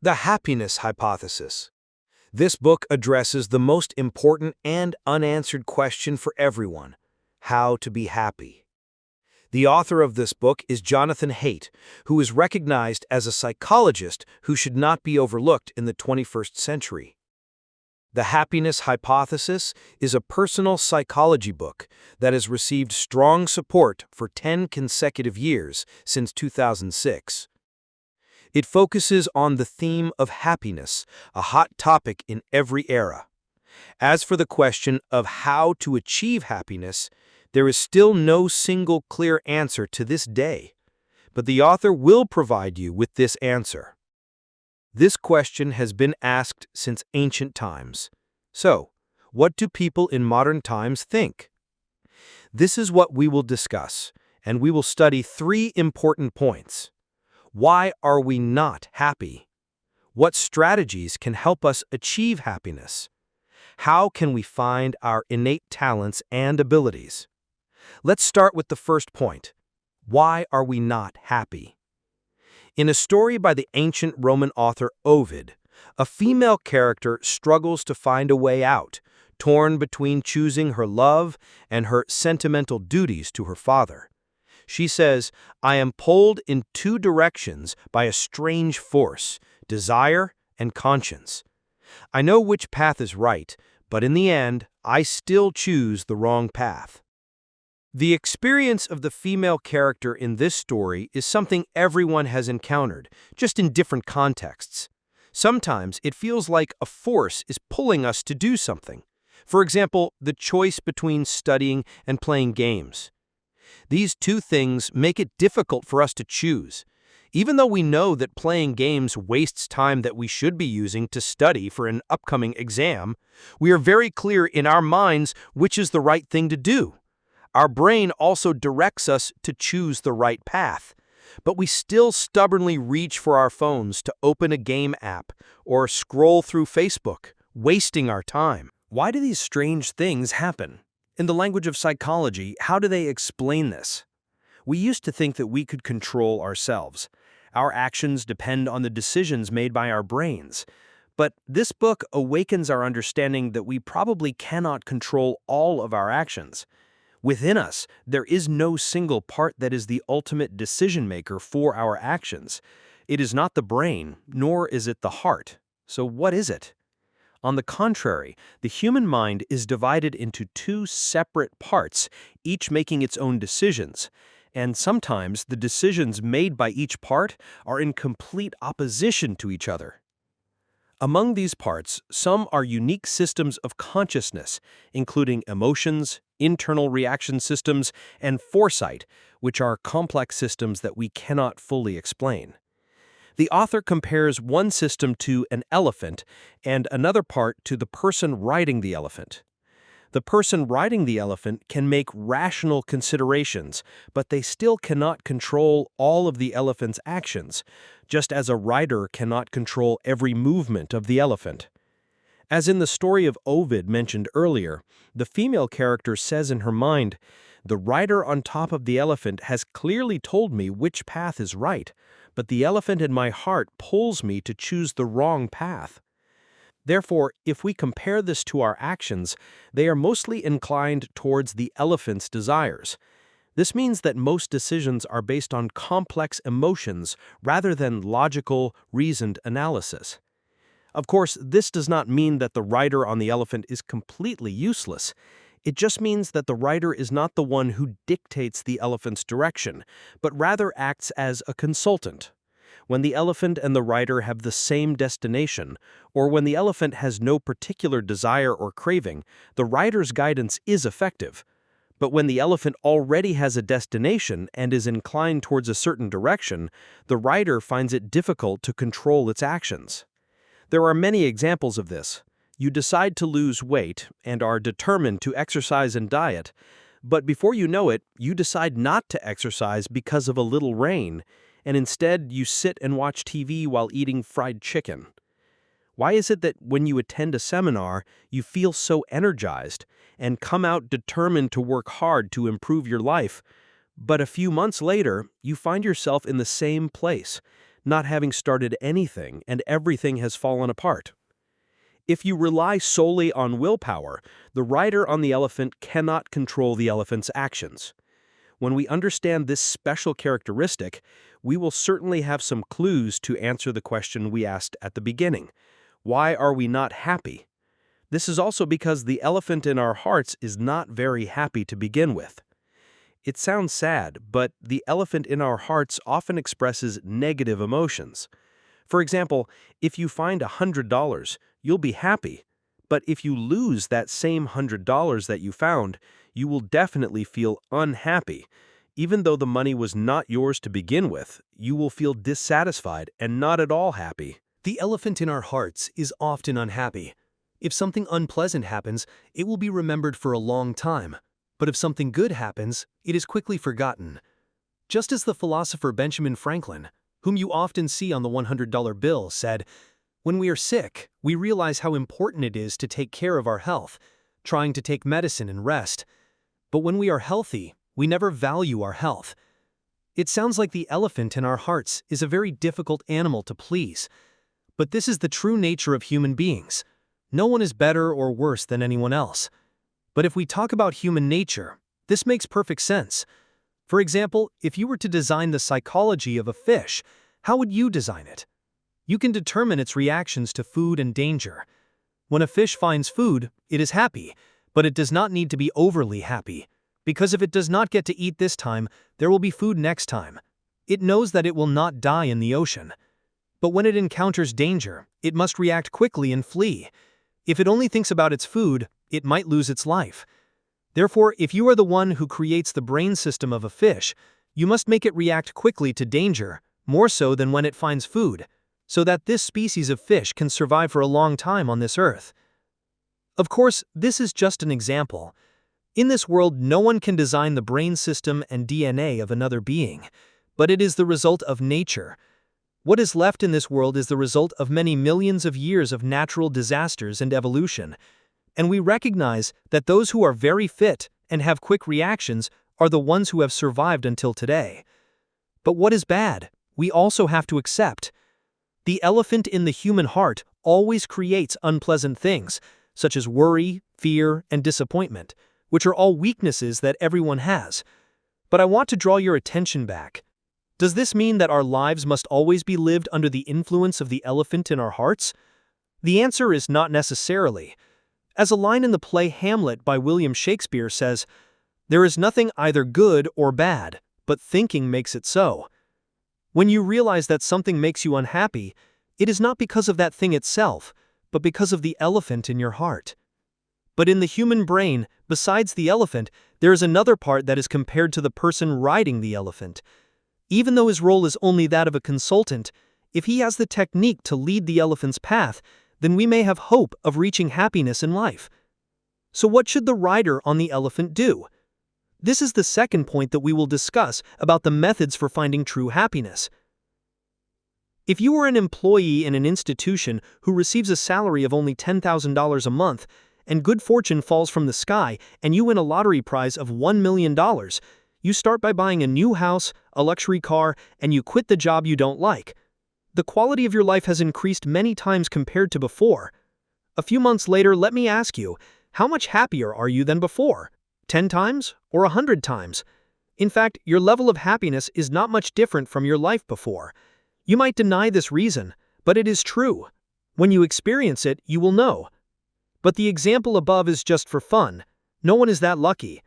The Happiness Hypothesis. This book addresses the most important and unanswered question for everyone: how to be happy. The author of this book is Jonathan Haidt, who is recognized as a psychologist who should not be overlooked in the 21st century. The Happiness Hypothesis is a personal psychology book that has received strong support for 10 consecutive years since 2006. It focuses on the theme of happiness, a hot topic in every era. As for the question of how to achieve happiness, there is still no single clear answer to this day, but the author will provide you with this answer. This question has been asked since ancient times. So, what do people in modern times think? This is what we will discuss, and we will study 3 important points. Why are we not happy? What strategies can help us achieve happiness? How can we find our innate talents and abilities? Let's start with the first point. Why are we not happy? In a story by the ancient Roman author Ovid, a female character struggles to find a way out, torn between choosing her love and her sentimental duties to her father. She says, "I am pulled in 2 directions by a strange force, desire and conscience. I know which path is right, but in the end, I still choose the wrong path." The experience of the female character in this story is something everyone has encountered, just in different contexts. Sometimes it feels like a force is pulling us to do something. For example, the choice between studying and playing games. These 2 things make it difficult for us to choose. Even though we know that playing games wastes time that we should be using to study for an upcoming exam, we are very clear in our minds which is the right thing to do. Our brain also directs us to choose the right path, but we still stubbornly reach for our phones to open a game app or scroll through Facebook, wasting our time. Why do these strange things happen? In the language of psychology, how do they explain this? We used to think that we could control ourselves. Our actions depend on the decisions made by our brains. But this book awakens our understanding that we probably cannot control all of our actions. Within us, there is no single part that is the ultimate decision maker for our actions. It is not the brain, nor is it the heart. So what is it? On the contrary, the human mind is divided into 2 separate parts, each making its own decisions. And sometimes the decisions made by each part are in complete opposition to each other. Among these parts, some are unique systems of consciousness, including emotions, internal reaction systems, and foresight, which are complex systems that we cannot fully explain. The author compares one system to an elephant and another part to the person riding the elephant. The person riding the elephant can make rational considerations, but they still cannot control all of the elephant's actions, just as a rider cannot control every movement of the elephant. As in the story of Ovid mentioned earlier, the female character says in her mind, "The rider on top of the elephant has clearly told me which path is right, but the elephant in my heart pulls me to choose the wrong path." Therefore, if we compare this to our actions, they are mostly inclined towards the elephant's desires. This means that most decisions are based on complex emotions rather than logical, reasoned analysis. Of course, this does not mean that the rider on the elephant is completely useless. It just means that the rider is not the one who dictates the elephant's direction, but rather acts as a consultant. When the elephant and the rider have the same destination, or when the elephant has no particular desire or craving, the rider's guidance is effective. But when the elephant already has a destination and is inclined towards a certain direction, the rider finds it difficult to control its actions. There are many examples of this. You decide to lose weight and are determined to exercise and diet, but before you know it, you decide not to exercise because of a little rain, and instead you sit and watch TV while eating fried chicken. Why is it that when you attend a seminar, you feel so energized and come out determined to work hard to improve your life, but a few months later, you find yourself in the same place, not having started anything and everything has fallen apart. If you rely solely on willpower, the rider on the elephant cannot control the elephant's actions. When we understand this special characteristic, we will certainly have some clues to answer the question we asked at the beginning. Why are we not happy? This is also because the elephant in our hearts is not very happy to begin with. It sounds sad, but the elephant in our hearts often expresses negative emotions. For example, if you find $100, you'll be happy. But if you lose that same $100 that you found, you will definitely feel unhappy. Even though the money was not yours to begin with, you will feel dissatisfied and not at all happy. The elephant in our hearts is often unhappy. If something unpleasant happens, it will be remembered for a long time. But if something good happens, it is quickly forgotten. Just as the philosopher Benjamin Franklin, whom you often see on the $100 bill, said, "When we are sick, we realize how important it is to take care of our health, trying to take medicine and rest. But when we are healthy, we never value our health." It sounds like the elephant in our hearts is a very difficult animal to please. But this is the true nature of human beings. No one is better or worse than anyone else. But if we talk about human nature, this makes perfect sense. For example, if you were to design the psychology of a fish, how would you design it? You can determine its reactions to food and danger. When a fish finds food, it is happy, but it does not need to be overly happy, because if it does not get to eat this time, there will be food next time. It knows that it will not die in the ocean. But when it encounters danger, it must react quickly and flee. If it only thinks about its food, it might lose its life. Therefore, if you are the one who creates the brain system of a fish, you must make it react quickly to danger, more so than when it finds food, so that this species of fish can survive for a long time on this earth. Of course, this is just an example. In this world, no one can design the brain system and DNA of another being, but it is the result of nature. What is left in this world is the result of many millions of years of natural disasters and evolution. And we recognize that those who are very fit and have quick reactions are the ones who have survived until today. But what is bad, we also have to accept. The elephant in the human heart always creates unpleasant things, such as worry, fear, and disappointment, which are all weaknesses that everyone has. But I want to draw your attention back. Does this mean that our lives must always be lived under the influence of the elephant in our hearts? The answer is not necessarily. As a line in the play Hamlet by William Shakespeare says, "There is nothing either good or bad, but thinking makes it so." When you realize that something makes you unhappy, it is not because of that thing itself, but because of the elephant in your heart. But in the human brain, besides the elephant, there is another part that is compared to the person riding the elephant. Even though his role is only that of a consultant, if he has the technique to lead the elephant's path, then we may have hope of reaching happiness in life. So what should the rider on the elephant do? This is the second point that we will discuss about the methods for finding true happiness. If you are an employee in an institution who receives a salary of only $10,000 a month, and good fortune falls from the sky and you win a lottery prize of $1 million, you start by buying a new house, a luxury car, and you quit the job you don't like. The quality of your life has increased many times compared to before. A few months later, let me ask you, how much happier are you than before? 10 times or 100 times? In fact, your level of happiness is not much different from your life before. You might deny this reason, but it is true. When you experience it, you will know. But the example above is just for fun. No one is that lucky.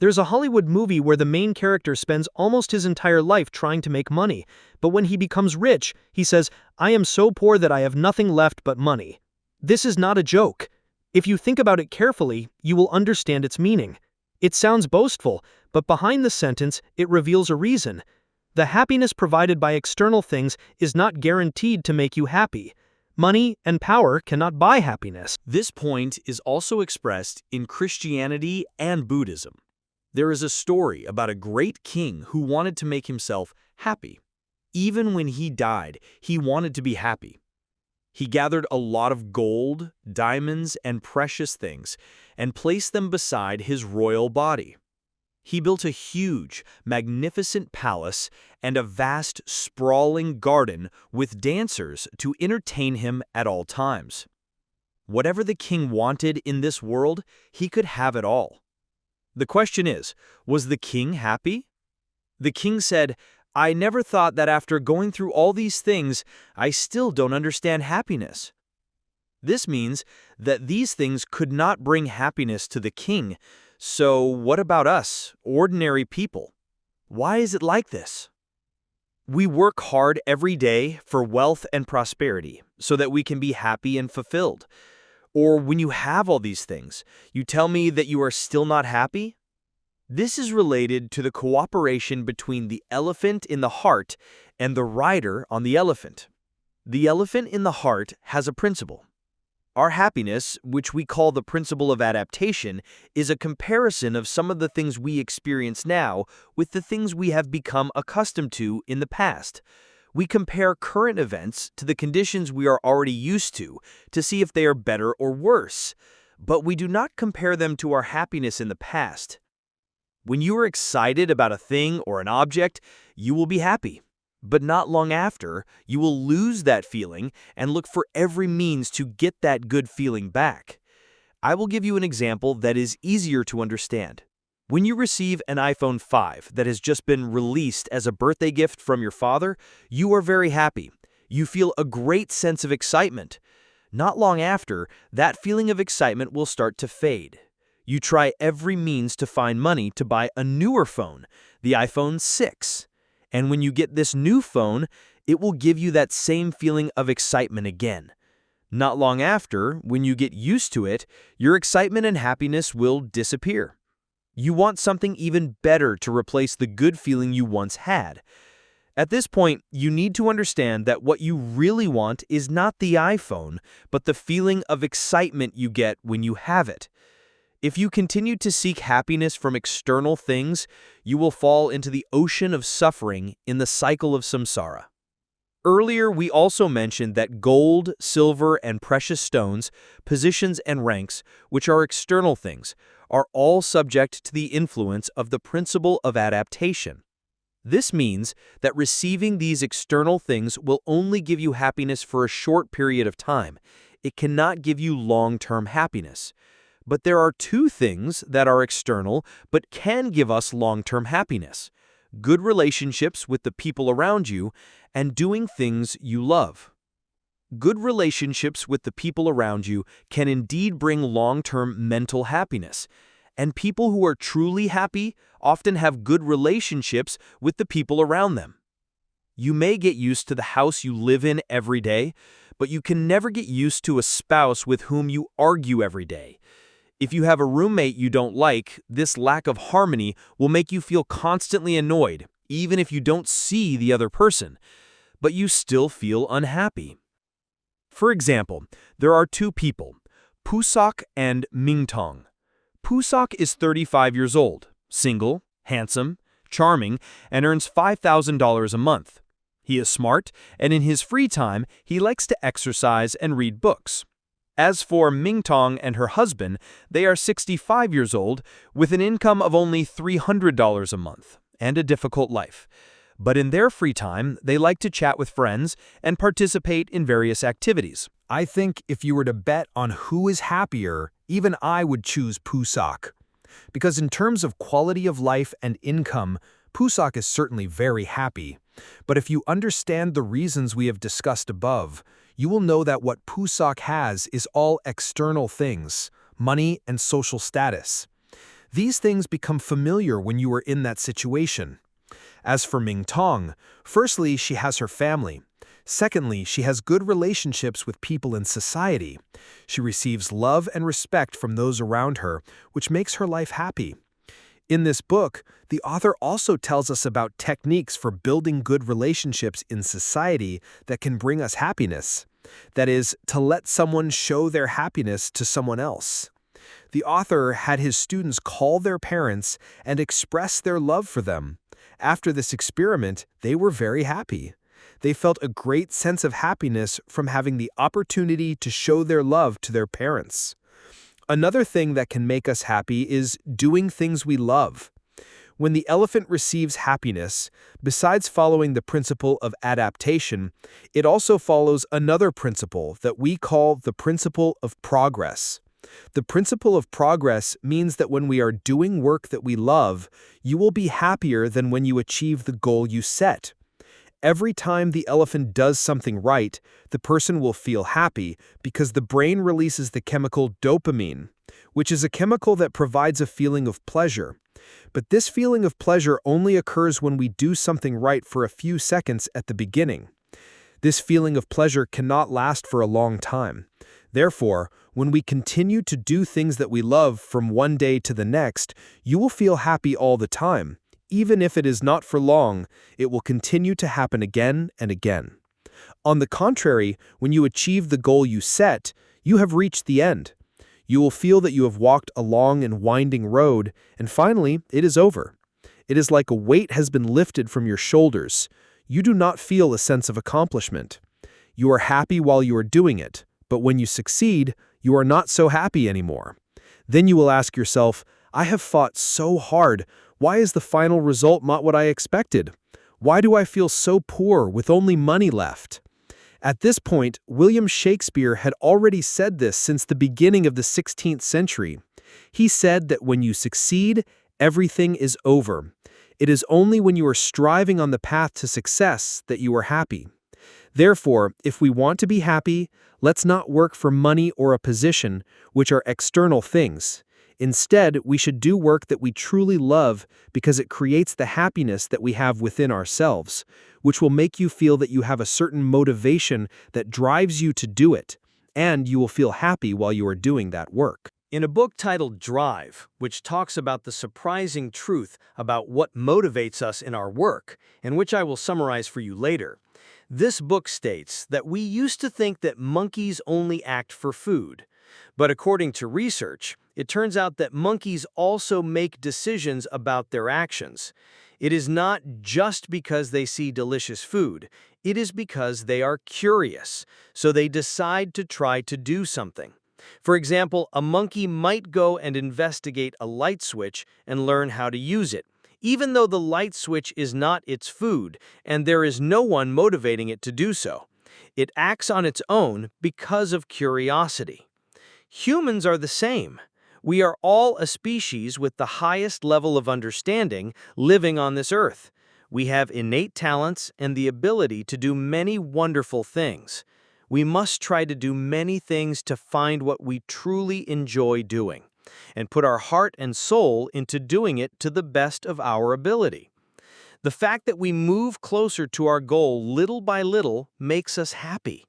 There's a Hollywood movie where the main character spends almost his entire life trying to make money, but when he becomes rich, he says, "I am so poor that I have nothing left but money." This is not a joke. If you think about it carefully, you will understand its meaning. It sounds boastful, but behind the sentence, it reveals a reason. The happiness provided by external things is not guaranteed to make you happy. Money and power cannot buy happiness. This point is also expressed in Christianity and Buddhism. There is a story about a great king who wanted to make himself happy. Even when he died, he wanted to be happy. He gathered a lot of gold, diamonds, and precious things and placed them beside his royal body. He built a huge, magnificent palace and a vast, sprawling garden with dancers to entertain him at all times. Whatever the king wanted in this world, he could have it all. The question is, was the king happy? The king said, "I never thought that after going through all these things, I still don't understand happiness." This means that these things could not bring happiness to the king. So what about us, ordinary people? Why is it like this? We work hard every day for wealth and prosperity so that we can be happy and fulfilled. Or when you have all these things, you tell me that you are still not happy? This is related to the cooperation between the elephant in the heart and the rider on the elephant. The elephant in the heart has a principle. Our happiness, which we call the principle of adaptation, is a comparison of some of the things we experience now with the things we have become accustomed to in the past. We compare current events to the conditions we are already used to see if they are better or worse, but we do not compare them to our happiness in the past. When you are excited about a thing or an object, you will be happy. But not long after, you will lose that feeling and look for every means to get that good feeling back. I will give you an example that is easier to understand. When you receive an iPhone 5 that has just been released as a birthday gift from your father, you are very happy. You feel a great sense of excitement. Not long after, that feeling of excitement will start to fade. You try every means to find money to buy a newer phone, the iPhone 6. And when you get this new phone, it will give you that same feeling of excitement again. Not long after, when you get used to it, your excitement and happiness will disappear. You want something even better to replace the good feeling you once had. At this point, you need to understand that what you really want is not the iPhone, but the feeling of excitement you get when you have it. If you continue to seek happiness from external things, you will fall into the ocean of suffering in the cycle of samsara. Earlier, we also mentioned that gold, silver, and precious stones, positions and ranks, which are external things, are all subject to the influence of the principle of adaptation. This means that receiving these external things will only give you happiness for a short period of time. It cannot give you long-term happiness. But there are two things that are external but can give us long-term happiness: good relationships with the people around you and doing things you love. Good relationships with the people around you can indeed bring long-term mental happiness, and people who are truly happy often have good relationships with the people around them. You may get used to the house you live in every day, but you can never get used to a spouse with whom you argue every day. If you have a roommate you don't like, this lack of harmony will make you feel constantly annoyed, even if you don't see the other person, but you still feel unhappy. For example, there are two people, Pusak and Mingtong. Pusak is 35 years old, single, handsome, charming, and earns $5,000 a month. He is smart, and in his free time, he likes to exercise and read books. As for Mingtong and her husband, they are 65 years old with an income of only $300 a month and a difficult life. But in their free time, they like to chat with friends and participate in various activities. I think if you were to bet on who is happier, even I would choose Pusak. Because in terms of quality of life and income, Pusak is certainly very happy. But if you understand the reasons we have discussed above, you will know that what Pusak has is all external things, money and social status. These things become familiar when you are in that situation. As for Mingtong, firstly, she has her family. Secondly, she has good relationships with people in society. She receives love and respect from those around her, which makes her life happy. In this book, the author also tells us about techniques for building good relationships in society that can bring us happiness. That is, to let someone show their happiness to someone else. The author had his students call their parents and express their love for them. After this experiment, they were very happy. They felt a great sense of happiness from having the opportunity to show their love to their parents. Another thing that can make us happy is doing things we love. When the elephant receives happiness, besides following the principle of adaptation, it also follows another principle that we call the principle of progress. The principle of progress means that when we are doing work that we love, you will be happier than when you achieve the goal you set. Every time the elephant does something right, the person will feel happy because the brain releases the chemical dopamine, which is a chemical that provides a feeling of pleasure. But this feeling of pleasure only occurs when we do something right for a few seconds at the beginning. This feeling of pleasure cannot last for a long time. Therefore, when we continue to do things that we love from one day to the next, you will feel happy all the time. Even if it is not for long, it will continue to happen again and again. On the contrary, when you achieve the goal you set, you have reached the end. You will feel that you have walked a long and winding road, and finally, it is over. It is like a weight has been lifted from your shoulders. You do not feel a sense of accomplishment. You are happy while you are doing it, but when you succeed, you are not so happy anymore. Then you will ask yourself, I have fought so hard. Why is the final result not what I expected? Why do I feel so poor with only money left? At this point, William Shakespeare had already said this since the beginning of the 16th century. He said that when you succeed, everything is over. It is only when you are striving on the path to success that you are happy. Therefore, if we want to be happy, let's not work for money or a position, which are external things. Instead, we should do work that we truly love because it creates the happiness that we have within ourselves, which will make you feel that you have a certain motivation that drives you to do it, and you will feel happy while you are doing that work. In a book titled Drive, which talks about the surprising truth about what motivates us in our work, and which I will summarize for you later, this book states that we used to think that monkeys only act for food. But according to research, it turns out that monkeys also make decisions about their actions. It is not just because they see delicious food, it is because they are curious, so they decide to try to do something. For example, a monkey might go and investigate a light switch and learn how to use it, even though the light switch is not its food and there is no one motivating it to do so. It acts on its own because of curiosity. Humans are the same. We are all a species with the highest level of understanding living on this earth. We have innate talents and the ability to do many wonderful things. We must try to do many things to find what we truly enjoy doing, and put our heart and soul into doing it to the best of our ability. The fact that we move closer to our goal little by little makes us happy,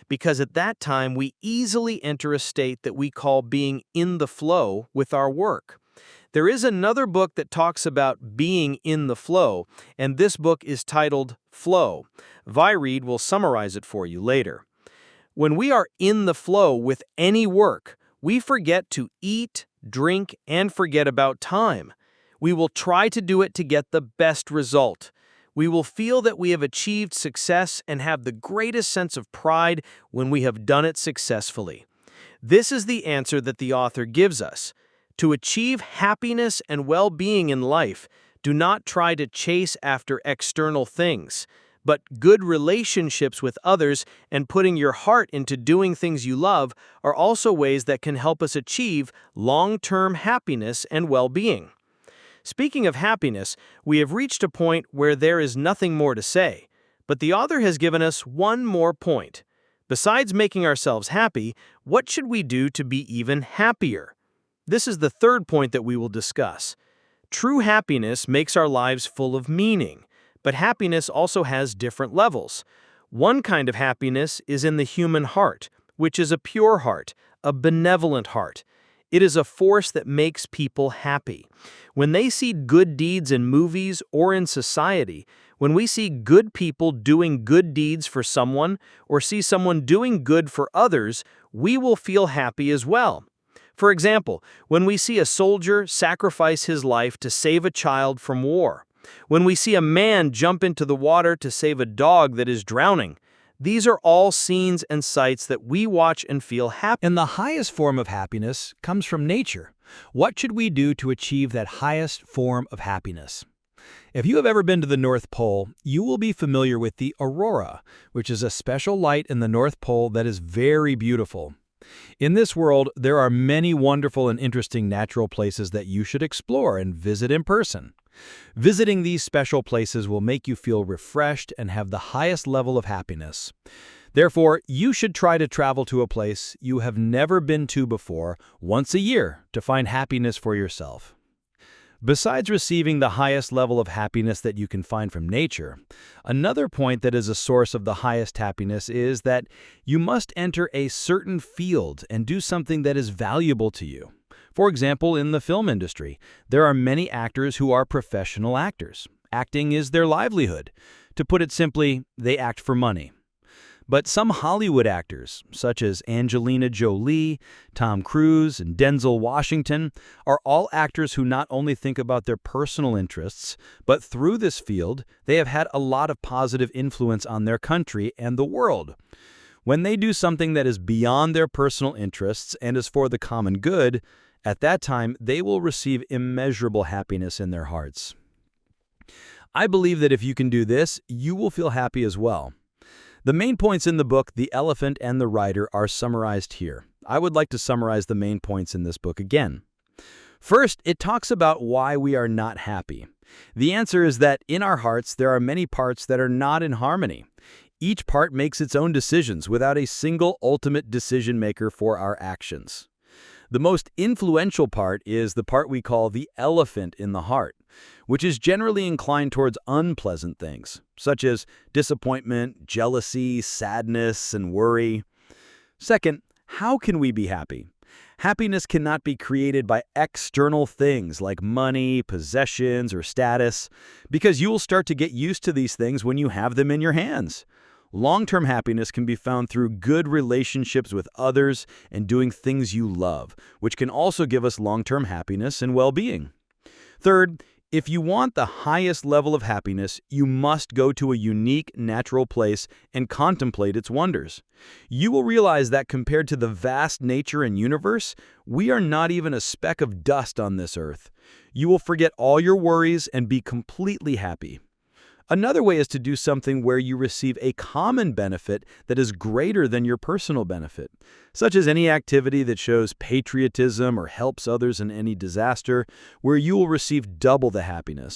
because at that time we easily enter a state that we call being in the flow with our work. There is another book that talks about being in the flow, and this book is titled Flow. Haidt will summarize it for you later. When we are in the flow with any work, we forget to eat, drink, and forget about time. We will try to do it to get the best result. We will feel that we have achieved success and have the greatest sense of pride when we have done it successfully. This is the answer that the author gives us. To achieve happiness and well-being in life, do not try to chase after external things, but good relationships with others and putting your heart into doing things you love are also ways that can help us achieve long-term happiness and well-being. Speaking of happiness, we have reached a point where there is nothing more to say, but the author has given us one more point. Besides making ourselves happy, what should we do to be even happier? This is the third point that we will discuss. True happiness makes our lives full of meaning, but happiness also has different levels. One kind of happiness is in the human heart, which is a pure heart, a benevolent heart. It is a force that makes people happy. When they see good deeds in movies or in society, when we see good people doing good deeds for someone or see someone doing good for others, we will feel happy as well. For example, when we see a soldier sacrifice his life to save a child from war, when we see a man jump into the water to save a dog that is drowning, These are all scenes and sights that we watch and feel happy. And the highest form of happiness comes from nature. What should we do to achieve that highest form of happiness? If you have ever been to the North Pole, you will be familiar with the aurora, which is a special light in the North Pole that is very beautiful. In this world, there are many wonderful and interesting natural places that you should explore and visit in person. Visiting these special places will make you feel refreshed and have the highest level of happiness. Therefore, you should try to travel to a place you have never been to before once a year to find happiness for yourself. Besides receiving the highest level of happiness that you can find from nature, another point that is a source of the highest happiness is that you must enter a certain field and do something that is valuable to you. For example, in the film industry, there are many actors who are professional actors. Acting is their livelihood. To put it simply, they act for money. But some Hollywood actors, such as Angelina Jolie, Tom Cruise, and Denzel Washington, are all actors who not only think about their personal interests, but through this field, they have had a lot of positive influence on their country and the world. When they do something that is beyond their personal interests and is for the common good, at that time, they will receive immeasurable happiness in their hearts. I believe that if you can do this, you will feel happy as well. The main points in the book, The Elephant and the Rider, are summarized here. I would like to summarize the main points in this book again. First, it talks about why we are not happy. The answer is that in our hearts, there are many parts that are not in harmony. Each part makes its own decisions without a single ultimate decision maker for our actions. The most influential part is the part we call the elephant in the heart, which is generally inclined towards unpleasant things, such as disappointment, jealousy, sadness, and worry. Second, how can we be happy? Happiness cannot be created by external things like money, possessions, or status, because you will start to get used to these things when you have them in your hands. Long-term happiness can be found through good relationships with others and doing things you love, which can also give us long-term happiness and well-being. Third, if you want the highest level of happiness, you must go to a unique, natural place and contemplate its wonders. You will realize that compared to the vast nature and universe, we are not even a speck of dust on this earth. You will forget all your worries and be completely happy. Another way is to do something where you receive a common benefit that is greater than your personal benefit, such as any activity that shows patriotism or helps others in any disaster, where you will receive double the happiness.